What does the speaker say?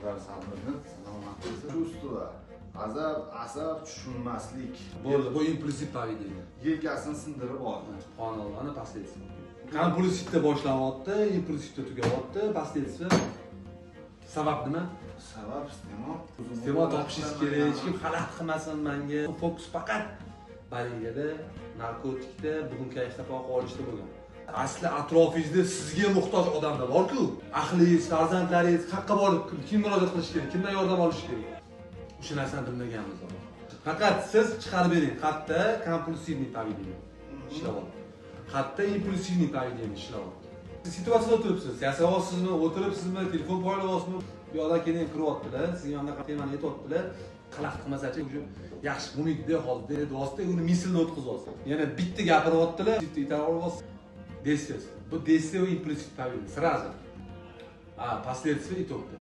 Xudolar sabrini, salomatlik. Shu ustida g'azab, asab, tushunmaslik. Bo'ldi, bu impulsiv поведение. Yelkasini sindirib oldi. Qonunlarni последствия. Kompulsivda boshlayapti, impulsivda tugayapti, последствия. Sabab nima? Sabab iste'mol. Iste'mol topishingiz kerak, hech kim xalaqit qilmasin menga. Fokus faqat baligada, narkotikda, bugun kayfda qo'yib olishda bo'lgan. Asli atrofingizda sizga muhtoj odamlar bor-ku. Ahlingiz, farzandlaringiz haqqa borib kim murojaat qilish kerak, kimdan yordam olish kerak? O'sha narsani bilmaganmiz. Faqat siz chiqarib bering, qayerda kompulsivniy поведение ishlayapti. Qayerda impulsivniy поведение ishlayapti. Situatsiyada o'tiribsiz, yasayapsizmi, o'tiribsizmi, telefon poylayapsizmi? Bu yoqdan keyin kiryaptilar, sizga yoqdan temani aytyaptilar. Xalaqit qilmasachi, o'sha yaxshi bo'lmaydi hozir deb vosita uni mislni o'tkazyapsiz. Yana bitta gapiryaptilar, bitta aytyapsiz. Действие. Bu действие impulsiv поведение. Сразу. А последствия итогda.